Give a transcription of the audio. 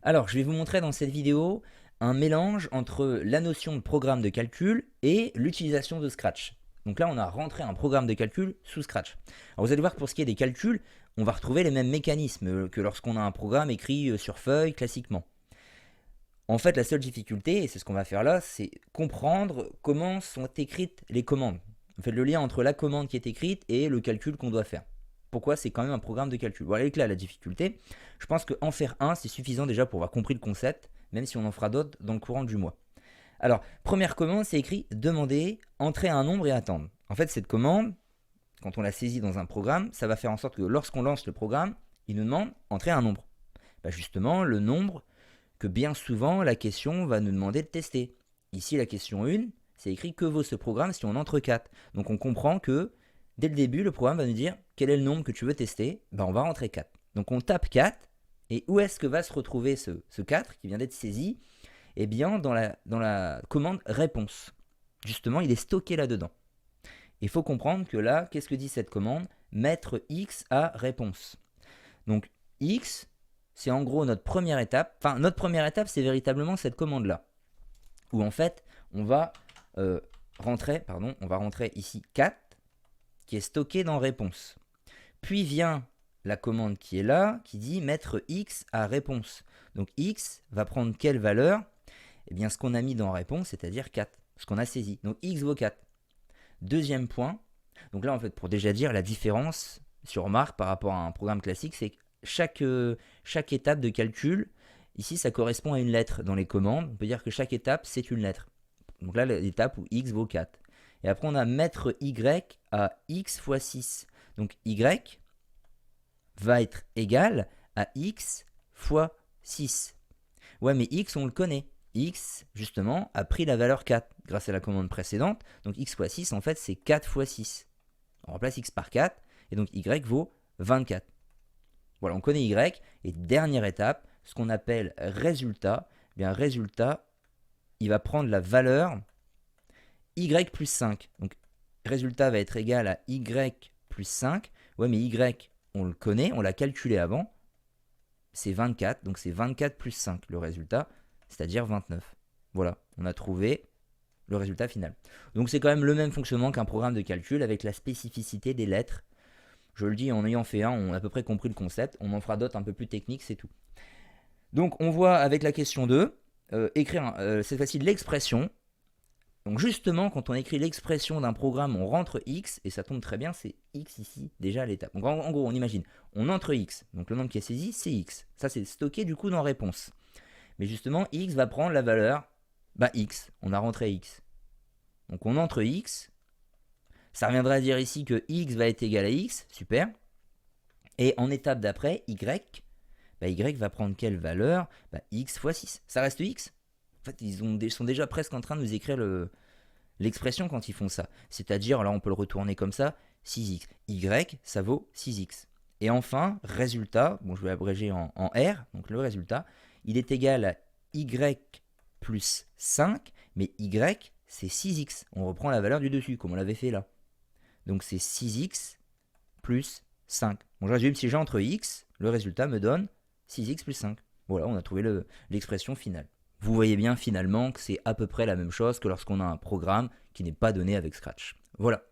Alors, je vais vous montrer dans cette vidéo un mélange entre la notion de programme de calcul et l'utilisation de Scratch. Donc là, on a rentré un programme de calcul sous Scratch. Alors vous allez voir que pour ce qui est des calculs, on va retrouver les mêmes mécanismes que lorsqu'on a un programme écrit sur feuille classiquement. En fait, la seule difficulté, et c'est ce qu'on va faire là, c'est comprendre comment sont écrites les commandes. En fait, le lien entre la commande qui est écrite et le calcul qu'on doit faire. Pourquoi c'est quand même un programme de calcul. Voilà, avec là la difficulté. Je pense qu'en faire un, c'est suffisant déjà pour avoir compris le concept, même si on en fera d'autres dans le courant du mois. Alors, première commande, c'est écrit demander, entrer un nombre et attendre. En fait, cette commande, quand on la saisit dans un programme, ça va faire en sorte que lorsqu'on lance le programme, il nous demande entrer un nombre. Justement, le nombre que bien souvent la question va nous demander de tester. Ici, la question 1, c'est écrit que vaut ce programme si on entre 4. Donc on comprend que dès le début, le programme va nous dire quel est le nombre que tu veux tester. On va rentrer 4. Donc on tape 4. Et où est-ce que va se retrouver ce 4 qui vient d'être saisi? Eh bien, dans la commande réponse. Justement, il est stocké là-dedans. Il faut comprendre que là, qu'est-ce que dit cette commande? Mettre X à réponse. Donc X, c'est en gros notre première étape. Enfin, notre première étape, c'est véritablement cette commande-là. Où en fait, on va rentrer ici 4, qui est stocké dans réponse. Puis vient la commande qui est là, qui dit mettre X à réponse. Donc X va prendre quelle valeur? Eh bien, ce qu'on a mis dans réponse, c'est-à-dire 4, ce qu'on a saisi. Donc X vaut 4. Deuxième point, donc là, en fait, pour déjà dire la différence sur Marc par rapport à un programme classique, c'est que chaque étape de calcul, ici, ça correspond à une lettre dans les commandes. On peut dire que chaque étape, c'est une lettre. Donc là, l'étape où X vaut 4. Et après, on a mettre Y à X fois 6. Donc Y va être égal à X fois 6. Ouais, mais X, on le connaît. X, justement, a pris la valeur 4 grâce à la commande précédente. Donc X fois 6, en fait, c'est 4 fois 6. On remplace X par 4, et donc Y vaut 24. Voilà, on connaît Y. Et dernière étape, ce qu'on appelle résultat. Eh bien, résultat, il va prendre la valeur Y plus 5. Donc, résultat va être égal à Y plus 5. Ouais, mais Y, on le connaît, on l'a calculé avant. C'est 24, donc c'est 24 plus 5 le résultat, c'est-à-dire 29. Voilà, on a trouvé le résultat final. Donc c'est quand même le même fonctionnement qu'un programme de calcul avec la spécificité des lettres. Je le dis, en ayant fait un, on a à peu près compris le concept. On en fera d'autres un peu plus techniques, c'est tout. Donc on voit avec la question 2, écrire cette fois-ci l'expression. Donc justement, quand on écrit l'expression d'un programme, on rentre X, et ça tombe très bien, c'est X ici, déjà à l'étape. Donc en gros, on imagine, on entre X, donc le nombre qui est saisi, c'est X. Ça, c'est stocké du coup dans réponse. Mais justement, X va prendre la valeur, X, on a rentré X. Donc on entre X, ça reviendra à dire ici que X va être égal à X, super. Et en étape d'après, Y, Y va prendre quelle valeur? X fois 6, ça reste X. En fait, ils sont déjà presque en train de nous écrire l'expression quand ils font ça. C'est-à-dire, là on peut le retourner comme ça, 6x. Y, ça vaut 6x. Et enfin, résultat, bon je vais abréger en R, donc le résultat, il est égal à Y plus 5, mais Y c'est 6x. On reprend la valeur du dessus, comme on l'avait fait là. Donc c'est 6x plus 5. Bon, je résume, si j'entre X, le résultat me donne 6x plus 5. Voilà, on a trouvé l'expression finale. Vous voyez bien finalement que c'est à peu près la même chose que lorsqu'on a un programme qui n'est pas donné avec Scratch. Voilà.